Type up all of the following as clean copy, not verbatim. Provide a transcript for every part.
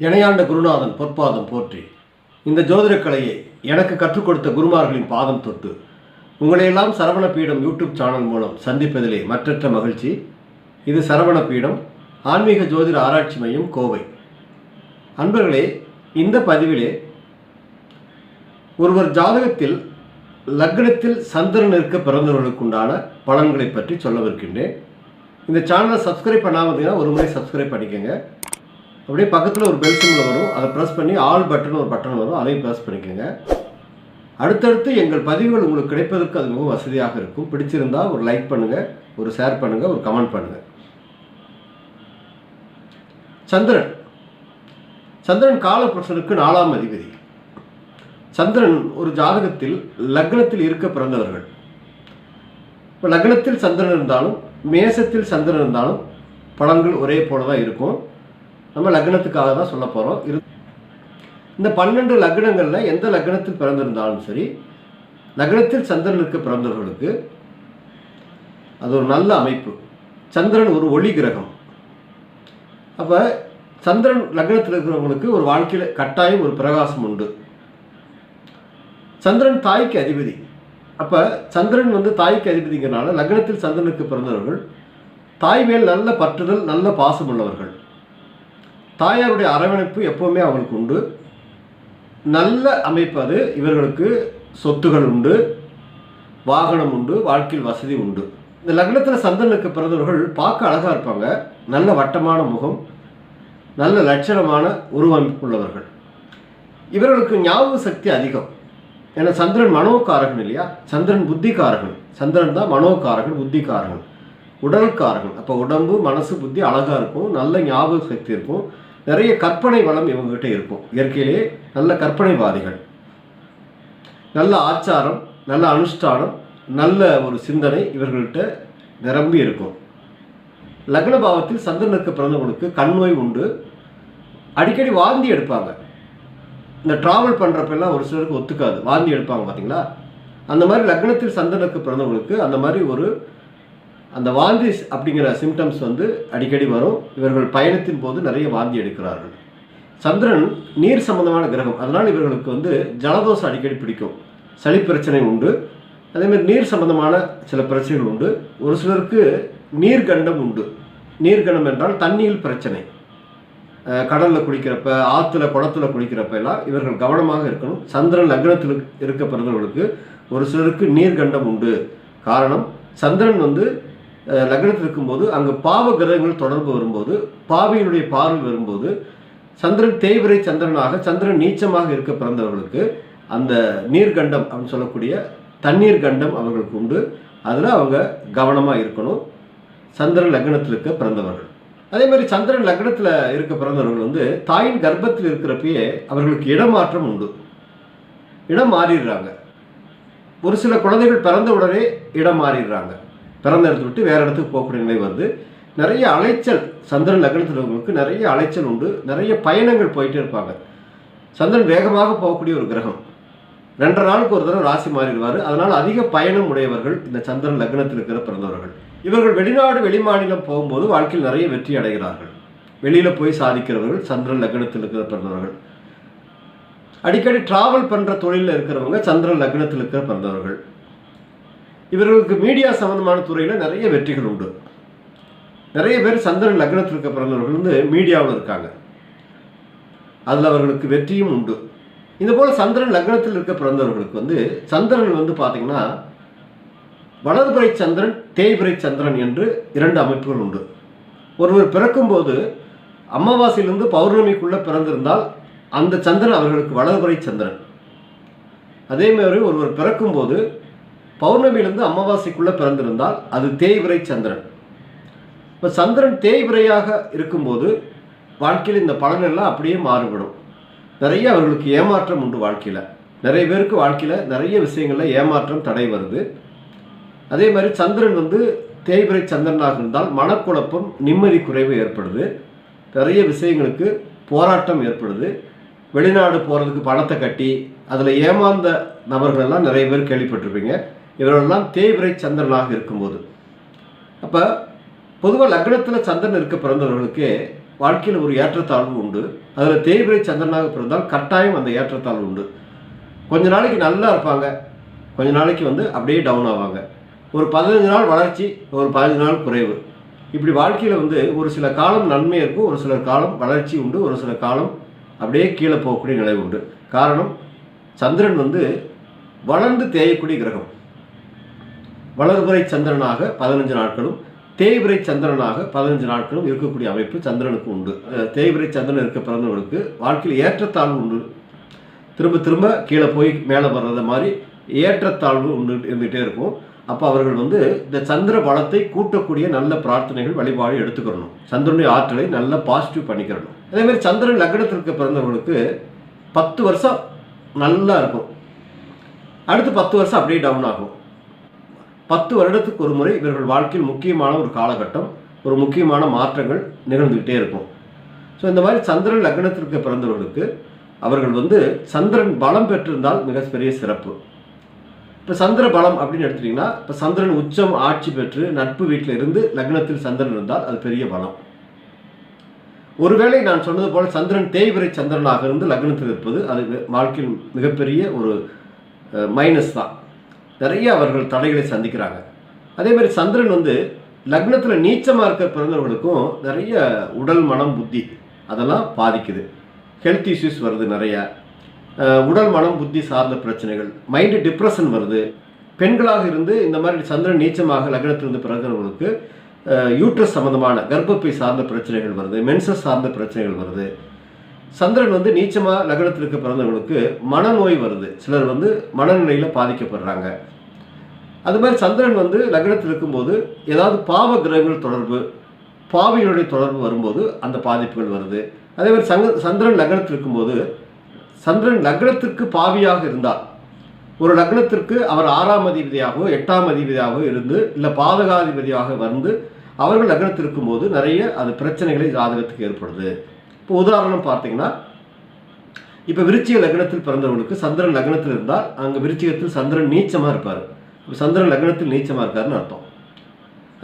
இணையாண்ட குருநாதன் பொற்பாதம் போற்றி. இந்த ஜோதிட கலையை எனக்கு கற்றுக் கொடுத்த குருமார்களின் பாதம் தொட்டு உங்களையெல்லாம் சரவண பீடம் யூடியூப் சேனல் மூலம் சந்திப்பதிலே மற்றற்ற மகிழ்ச்சி. இது சரவண பீடம் ஆன்மீக ஜோதிட ஆராய்ச்சி மையம், கோவை. அன்பர்களே, இந்த பதிவிலே ஒருவர் ஜாதகத்தில் லக்னத்தில் சந்திரன் இருக்க பிறந்தவர்களுக்குண்டான பலன்களை பற்றி சொல்லவிருக்கின்றேன். இந்த சேனலை சப்ஸ்கிரைப் பண்ணாமல் ஒரு முறை சப்ஸ்கிரைப் பண்ணிக்கோங்க. அப்படியே பக்கத்தில் ஒரு பெல் சிம்பிள் வரும், அதை ப்ரெஸ் பண்ணி ஆல் பட்டன் ஒரு பட்டன் வரும், அதையும் ப்ரெஸ் பண்ணிக்கோங்க. அடுத்தடுத்து எங்கள் பதிவுகள் உங்களுக்கு கிடைப்பதற்கு அது மிகவும் வசதியாக இருக்கும். பிடிச்சிருந்தால் ஒரு லைக் பண்ணுங்கள், ஒரு ஷேர் பண்ணுங்கள், ஒரு கமெண்ட் பண்ணுங்கள். சந்திரன் காலபுருஷனுக்கு 4ஆம் அதிபதி. சந்திரன் ஒரு ஜாதகத்தில் லக்னத்தில் இருக்க பிறந்தவர்கள். இப்போ லக்னத்தில் சந்திரன் இருந்தாலும் மேசத்தில் சந்திரன் இருந்தாலும் பலன்கள் ஒரே போல தான் இருக்கும். நம்ம லக்னத்துக்காக தான் சொல்ல போகிறோம். இந்த 12 லக்னங்களில் எந்த லக்னத்தில் பிறந்திருந்தாலும் சரி, லக்னத்தில் சந்திரன் இருக்க பிறந்தவர்களுக்கு அது ஒரு நல்ல அமைப்பு. சந்திரன் ஒரு ஒளி கிரகம். அப்போ சந்திரன் லக்னத்தில் இருக்கிறவங்களுக்கு ஒரு வாழ்க்கையில் கட்டாயம் ஒரு பிரகாசம் உண்டு. சந்திரன் தாய்க்கு அதிபதி. அப்போ சந்திரன் தாய்க்கு அதிபதிங்கிறனால லக்னத்தில் சந்திரனுக்கு பிறந்தவர்கள் தாய் மேல் நல்ல பற்றுதல், நல்ல பாசம் உள்ளவர்கள். தாயாருடைய அரவணைப்பு எப்போவுமே அவங்களுக்கு உண்டு. நல்ல அமைப்பு அது. இவர்களுக்கு சொத்துகள் உண்டு, வாகனம் உண்டு, வாழ்க்கையில் வசதி உண்டு. இந்த லக்னத்தில் சந்திரனுக்கு பிறந்தவர்கள் பார்க்க அழகாக இருப்பாங்க. நல்ல வட்டமான முகம், நல்ல லட்சணமான உருவமைப்பு உள்ளவர்கள். இவர்களுக்கு ஞாபக சக்தி அதிகம். ஏன்னா சந்திரன் மனோகாரகன் இல்லையா? சந்திரன் புத்திகாரகன். சந்திரன் தான் மனோகாரகன், புத்திகாரகன், உடல்காரகன். அப்போ உடம்பு, மனசு, புத்தி அழகாக இருக்கும், நல்ல ஞாபக சக்தி இருக்கும், நிறைய கற்பனை வளம் இவங்ககிட்ட இருக்கும். இயற்கையிலே நல்ல கற்பனைவாதிகள், நல்ல ஆச்சாரம், நல்ல அனுஷ்டானம், நல்ல ஒரு சிந்தனை இவர்கள்ட்ட நிரம்பி இருக்கும். லக்ன பாவத்தில் சந்திரனுக்கு பிறந்தவங்களுக்கு கண் நோய் உண்டு. அடிக்கடி வாந்தி எடுப்பாங்க. இந்த ட்ராவல் பண்ணுறப்பெல்லாம் ஒரு சிலருக்கு ஒத்துக்காது, வாந்தி எடுப்பாங்க பார்த்தீங்களா? அந்த மாதிரி லக்னத்தில் சந்திரனுக்கு பிறந்தவங்களுக்கு அந்த மாதிரி அந்த வாந்தி அப்படிங்கிற சிம்டம்ஸ் அடிக்கடி வரும். இவர்கள் பயணத்தின் போது நிறைய வாந்தி எடுக்கிறார்கள். சந்திரன் நீர் சம்பந்தமான கிரகம். அதனால் இவர்களுக்கு ஜலதோஷம் அடிக்கடி பிடிக்கும், சளி பிரச்சனை உண்டு. அதேமாதிரி நீர் சம்பந்தமான சில பிரச்சனைகள் உண்டு. ஒரு சிலருக்கு நீர்கண்டம் உண்டு. நீர்கண்டம் என்றால் தண்ணீர் பிரச்சனை. கடலில் குளிக்கிறப்ப, ஆற்றுல, குளத்துல குளிக்கிறப்ப எல்லாம் இவர்கள் கவனமாக இருக்கணும். சந்திரன் லக்னத்தில் இருக்க பிறந்தவர்களுக்கு ஒரு சிலருக்கு நீர்கண்டம் உண்டு. காரணம், சந்திரன் லக்னத்தில் இருக்கும்போது அங்கு பாவ கிரகங்கள் தொடர்பு வரும்போது, பாவியினுடைய பார்வை வரும்போது, சந்திரன் தேய்பிறை சந்திரனாக, சந்திரன் நீச்சமாக இருக்க பிறந்தவர்களுக்கு அந்த நீர்கண்டம் அப்படின்னு சொல்லக்கூடிய தண்ணீர் கண்டம் அவர்களுக்கு உண்டு. அதில் அவங்க கவனமாக இருக்கணும். சந்திரன் லக்னத்தில் இருக்க பிறந்தவர்கள். அதே மாதிரி சந்திரன் லக்னத்தில் இருக்க பிறந்தவர்கள் தாயின் கர்ப்பத்தில் இருக்கிறப்பயே அவர்களுக்கு இடமாற்றம் உண்டு. இடம் மாறிடுறாங்க. ஒரு சில குழந்தைகள் பிறந்த உடனே இடம் மாறிடுறாங்க. பிறந்த இடத்தை விட்டு வேறு இடத்துக்கு போகக்கூடிய நிலை வருது. நிறைய அலைச்சல், சந்திரன் லக்னத்தில் இருக்கிறவங்களுக்கு நிறைய அலைச்சல் உண்டு. நிறைய பயணங்கள் போயிட்டே இருப்பாங்க. சந்திரன் வேகமாக போகக்கூடிய ஒரு கிரகம். 2.5 நாளுக்கு ஒரு தடவை ராசி மாறிடுவார். அதனால் அதிக பயணம் உடையவர்கள் இந்த சந்திரன் லக்னத்தில் இருக்கிற பிறந்தவர்கள். இவர்கள் வெளிநாடு, வெளிமாநிலம் போகும்போது வாழ்க்கையில் நிறைய வெற்றி அடைகிறார்கள். வெளியில் போய் சாதிக்கிறவர்கள் சந்திரன் லக்னத்தில் இருக்கிற பிறந்தவர்கள். அடிக்கடி டிராவல் பண்ணுற தொழிலில் இருக்கிறவங்க சந்திரன் லக்னத்தில் இருக்கிற பிறந்தவர்கள். இவர்களுக்கு மீடியா சம்பந்தமான துறையில் நிறைய வெற்றிகள் உண்டு. நிறைய பேர் சந்திரன் லக்னத்தில் இருக்க பிறந்தவர்கள் மீடியாவில் இருக்காங்க. அதில் அவர்களுக்கு வெற்றியும் உண்டு. இதுபோல் சந்திரன் லக்னத்தில் இருக்க பிறந்தவர்களுக்கு சந்திரன் பார்த்தீங்கன்னா வலதுபுறை சந்திரன், தேய்பிறை சந்திரன் என்று 2 அமைப்புகள் உண்டு. ஒருவர் பிறக்கும்போது அமாவாசையிலிருந்து பௌர்ணமிக்குள்ளே பிறந்திருந்தால் அந்த சந்திரன் அவர்களுக்கு வலதுபுறை சந்திரன். அதேமாதிரி ஒருவர் பிறக்கும்போது பௌர்ணமியிலிருந்து அமாவாசைக்குள்ளே பிறந்திருந்தால் அது தேய்பிறை சந்திரன். இப்போ சந்திரன் தேய்பிறையாக இருக்கும்போது வாழ்க்கையில் இந்த பலனெல்லாம் அப்படியே மாறுபடும். நிறைய அவர்களுக்கு ஏமாற்றம் உண்டு. வாழ்க்கையில் நிறைய பேருக்கு வாழ்க்கையில் நிறைய விஷயங்களில் ஏமாற்றம், தடை வருது. அதே மாதிரி சந்திரன் தேய்பிறை சந்திரனாக இருந்தால் மனக்குழப்பம், நிம்மதி குறைவு ஏற்படுது. நிறைய விஷயங்களுக்கு போராட்டம் ஏற்படுது. வெளிநாடு போகிறதுக்கு பணத்தை கட்டி அதில் ஏமாந்த நபர்களெல்லாம் நிறைய பேர் கேள்விப்பட்டிருப்பீங்க. இவர்களெல்லாம் தேய்பிறை சந்திரனாக இருக்கும்போது. அப்போ பொதுவாக லக்னத்தில் சந்திரன் இருக்க பிறந்தவர்களுக்கு வாழ்க்கையில் ஒரு ஏற்றத்தாழ்வு உண்டு. அதில் தேய்பிரை சந்திரனாக பிறந்தால் கட்டாயம் அந்த ஏற்றத்தாழ்வு உண்டு. கொஞ்ச நாளைக்கு நல்லா இருப்பாங்க, கொஞ்ச நாளைக்கு அப்படியே டவுன் ஆவாங்க. ஒரு 15 நாள் வளர்ச்சி, ஒரு 15 நாள் குறைவு. இப்படி வாழ்க்கையில் ஒரு சில காலம் நன்மை இருக்கும், ஒரு சில காலம் வளர்ச்சி உண்டு, ஒரு சில காலம் அப்படியே கீழே போகக்கூடிய நிலை உண்டு. காரணம், சந்திரன் வளர்ந்து தேயக்கூடிய கிரகம். வளர்பிறை சந்திரனாக 15 நாட்களும் தேய்பிரை சந்திரனாக 15 நாட்களும் இருக்கக்கூடிய அமைப்பு சந்திரனுக்கு உண்டு. தேய்பிரை சந்திரன் இருக்க பிறந்தவர்களுக்கு வாழ்க்கையில் ஏற்றத்தாழ்வு உண்டு. திரும்ப திரும்ப கீழே போய் மேலே வர்றத மாதிரி ஏற்றத்தாழ்வு இருந்துகிட்டே இருக்கும். அப்போ அவர்கள் இந்த சந்திர பலத்தை கூட்டக்கூடிய நல்ல பிரார்த்தனைகள் வழிபாடு எடுத்துக்கிறணும். சந்திரனுடைய ஆற்றலை நல்லா பாசிட்டிவ் பண்ணிக்கிறணும். அதேமாதிரி சந்திரன் லக்னத்திற்கு பிறந்தவர்களுக்கு 10 வருஷம் நல்லா இருக்கும், அடுத்து 10 வருஷம் அப்படியே டவுன் ஆகும். 10 வருடத்துக்கு ஒரு முறை இவர்கள் வாழ்க்கையில் முக்கியமான ஒரு காலகட்டம், ஒரு முக்கியமான மாற்றங்கள் நிகழ்ந்துக்கிட்டே இருக்கும். ஸோ இந்த மாதிரி சந்திரன் லக்னத்திற்கு பிறந்தவர்களுக்கு அவர்கள் சந்திரன் பலம் பெற்றிருந்தால் மிக பெரிய சிறப்பு. இப்போ சந்திர பலம் அப்படின்னு எடுத்துட்டிங்கன்னா, இப்போ சந்திரன் உச்சம் ஆட்சி பெற்று நட்பு வீட்டில் இருந்து லக்னத்தில் சந்திரன் இருந்தால் அது பெரிய பலம். ஒருவேளை நான் சொன்னது போல் சந்திரன் தேய்பிரை சந்திரனாக இருந்து லக்னத்தில் இருப்பது அது வாழ்க்கையில் மிகப்பெரிய ஒரு மைனஸ் தான். நிறைய அவர்கள் தடைகளை சந்திக்கிறாங்க. அதே மாதிரி சந்திரன் லக்னத்தில் நீச்சமாக இருக்க பிறந்தவர்களுக்கும் நிறைய உடல் மனம் புத்தி அதெல்லாம் பாதிக்குது. ஹெல்த் இஷ்யூஸ் வருது, நிறைய உடல் மனம் புத்தி சார்ந்த பிரச்சனைகள், மைண்டு டிப்ரெஷன் வருது. பெண்களாக இருந்து இந்த மாதிரி சந்திரன் நீச்சமாக லக்னத்திலிருந்து பிறந்தவர்களுக்கு யூட்ரஸ் சம்பந்தமான கர்ப்பப்பை சார்ந்த பிரச்சனைகள் வருது, மென்சஸ் சார்ந்த பிரச்சனைகள் வருது. சந்திரன் நீச்சமாக லக்னத்தில் இருக்க பிறந்தவர்களுக்கு மனநோய் வருது. சிலர் மனநிலையில் பாதிக்கப்படுறாங்க. அது மாதிரி சந்திரன் லக்னத்தில் இருக்கும்போது ஏதாவது பாவ கிரகங்கள் தொடர்பு, பாவிகளுடைய தொடர்பு வரும்போது அந்த பாதிப்புகள் வருது. அதே மாதிரி சந்திரன் லக்னத்தில் இருக்கும்போது, சந்திரன் லக்னத்திற்கு பாவியாக இருந்தால், ஒரு லக்னத்திற்கு அவர் 6ஆம் அதிபதியாகவோ 8ஆம் அதிபதியாகவோ இருந்து இல்லை பாதகாதிபதியாக அவர்கள் லக்னத்தில் இருக்கும்போது நிறைய அது பிரச்சனைகளை ஜாதகத்துக்கு ஏற்படுது. இப்போ உதாரணம் பார்த்தீங்கன்னா, இப்போ விருச்சிக லக்னத்தில் பிறந்தவர்களுக்கு சந்திரன் லக்னத்தில் இருந்தால் அங்கே விருச்சிகத்தில் சந்திரன் நீச்சமாக இருப்பார். இப்போ சந்திரன் லக்னத்தில் நீச்சமாக இருக்காருன்னு அர்த்தம்.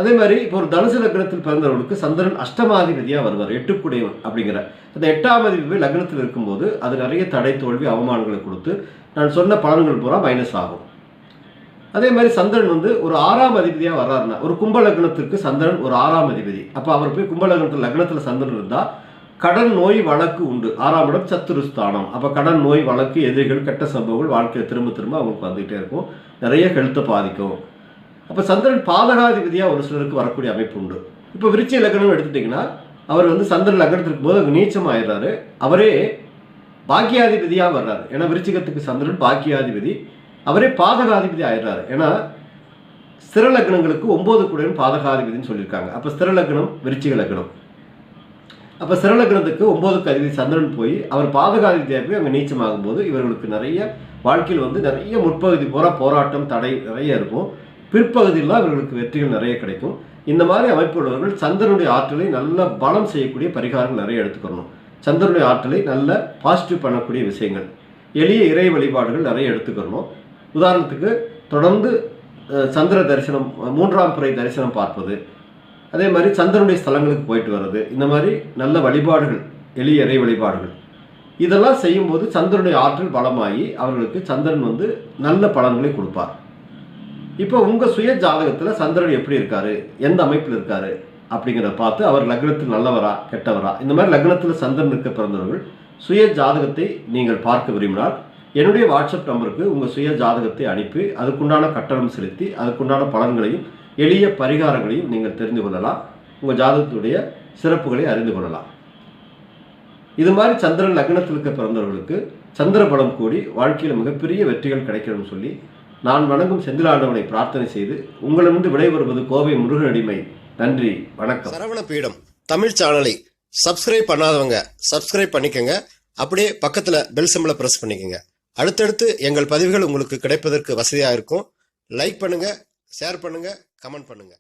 அதே மாதிரி இப்போ ஒரு தனுசு லக்னத்தில் பிறந்தவர்களுக்கு சந்திரன் அஷ்டமாதிபதியாக வருவார், 8 அப்படிங்கிற அந்த 8ஆம் அதிபதி லக்னத்தில் இருக்கும்போது அது நிறைய தடை தோல்வி அவமானங்களை கொடுத்து நான் சொன்ன பலன்கள் பூரா மைனஸ் ஆகும். அதே மாதிரி சந்திரன் ஒரு 6ஆம் அதிபதியாக வர்றாருன்னா, ஒரு கும்ப லக்னத்திற்கு சந்திரன் ஒரு 6ஆம் அதிபதி, அப்போ அவர் போய் கும்ப லக்னத்தில் சந்திரன் இருந்தால் கடன் நோய் வழக்கு உண்டு. 6ஆம் இடம் சத்துருஸ்தானம். அப்போ கடன் நோய் வழக்கு, எதிரிகள், கெட்ட சம்பவங்கள் வாழ்க்கையில் திரும்ப திரும்ப அவங்களுக்கு வந்துகிட்டே இருக்கும், நிறைய ஹெல்த்தை பாதிக்கும். அப்போ சந்திரன் பாதகாதிபதியாக ஒரு சிலருக்கு வரக்கூடிய அமைப்பு உண்டு. இப்போ விருச்சிக லக்னம் எடுத்துட்டிங்கன்னா, அவர் சந்திரன் லக்னத்திற்கு போது அங்கே நீச்சம் ஆயிடுறாரு, அவரே பாக்கியாதிபதியாக வர்றாரு. ஏன்னா விருச்சிகத்துக்கு சந்திரன் பாக்கியாதிபதி, அவரே பாதகாதிபதி ஆயிடுறாரு. ஏன்னா ஸ்திர லக்னங்களுக்கு 9 கூடையும் பாதகாதிபதினு சொல்லியிருக்காங்க. அப்போ ஸ்திர லக்னம் விருச்சிக லக்னம். அப்போ ஸ்திர லக்னத்துக்கு 9க்கு அதிபதி சந்திரன் போய் அவர் பாதகாதிபதியாக போய் அங்கே நீச்சமாகும் போது இவர்களுக்கு நிறைய வாழ்க்கையில் நிறைய முற்பகுதி பூரா போராட்டம் தடை நிறைய இருக்கும், பிற்பகுதியில் இவர்களுக்கு வெற்றிகள் நிறைய கிடைக்கும். இந்த மாதிரி அமைப்புள்ளவர்கள் சந்திரனுடைய ஆற்றலை நல்ல பலம் செய்யக்கூடிய பரிகாரங்கள் நிறைய எடுத்துக்கணும். சந்திரனுடைய ஆற்றலை நல்ல பாசிட்டிவ் பண்ணக்கூடிய விஷயங்கள், எளிய இறை வழிபாடுகள் நிறைய எடுத்துக்கணும். உதாரணத்துக்கு தொடர்ந்து சந்திர தரிசனம், 3ஆம் பிறை தரிசனம் பார்ப்பது, அதே மாதிரி சந்திரனுடைய ஸ்தலங்களுக்கு போயிட்டு வர்றது, இந்த மாதிரி நல்ல வழிபாடுகள், எளிய இறை வழிபாடுகள் இதெல்லாம் செய்யும்போது சந்திரனுடைய ஆற்றல் பலமாகி அவர்களுக்கு சந்திரன் நல்ல பலன்களை கொடுப்பார். இப்போ உங்கள் சுய ஜாதகத்தில் சந்திரன் எப்படி இருக்காரு, எந்த அமைப்பில் இருக்காரு அப்படிங்கிறத பார்த்து அவர் லக்னத்தில் நல்லவரா கெட்டவரா, இந்த மாதிரி லக்னத்தில் சந்திரன் இருக்க பிறந்தவர்கள் சுய ஜாதகத்தை நீங்கள் பார்க்க விரும்பினால் என்னுடைய வாட்ஸ்அப் நம்பருக்கு உங்கள் சுய ஜாதகத்தை அனுப்பி அதுக்குண்டான கட்டணம் செலுத்தி அதுக்குண்டான பலன்களையும் எளிய பரிகாரங்களையும் நீங்கள் தெரிந்து கொள்ளலாம். உங்கள் ஜாதகத்துடைய சிறப்புகளை அறிந்து கொள்ளலாம். இது மாதிரி சந்திரன் லக்னத்தில் இருக்க பிறந்தவர்களுக்கு சந்திர பலம் கூடி வாழ்க்கையில் மிகப்பெரிய வெற்றிகள் கிடைக்கணும்னு சொல்லி நான் வணங்கும் செந்திலாண்டவனை பிரார்த்தனை செய்து உங்களிடமிருந்து விடைபெறுவது கோவை முருகனடிமை. நன்றி, வணக்கம். சரவண பீடம் தமிழ் சேனலை சப்ஸ்கிரைப் பண்ணாதவங்க சப்ஸ்கிரைப் பண்ணிக்கங்க. அப்படியே பக்கத்தில் பெல் சிம்பலை ப்ரெஸ் பண்ணிக்கங்க. அடுத்தடுத்து எங்கள் பதிவுகள் உங்களுக்கு கிடைப்பதற்கு வசதியாக இருக்கும். லைக் பண்ணுங்க, ஷேர் பண்ணுங்க, கமெண்ட் பண்ணுங்க.